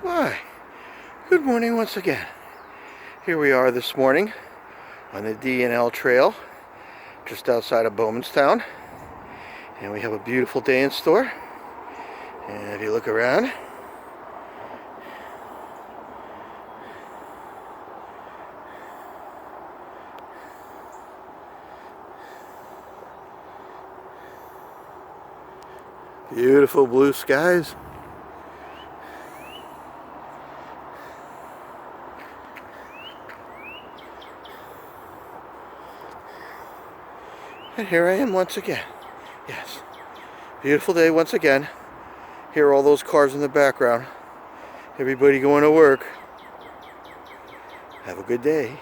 Why, good morning once again. Here we are this morning on the D&L Trail, just outside of Bowmanstown. And we have a beautiful day in store. And if you look around, beautiful blue skies. And here I am once again. Yes, beautiful day once again. Hear all those cars in the background. Everybody going to work. Have a good day.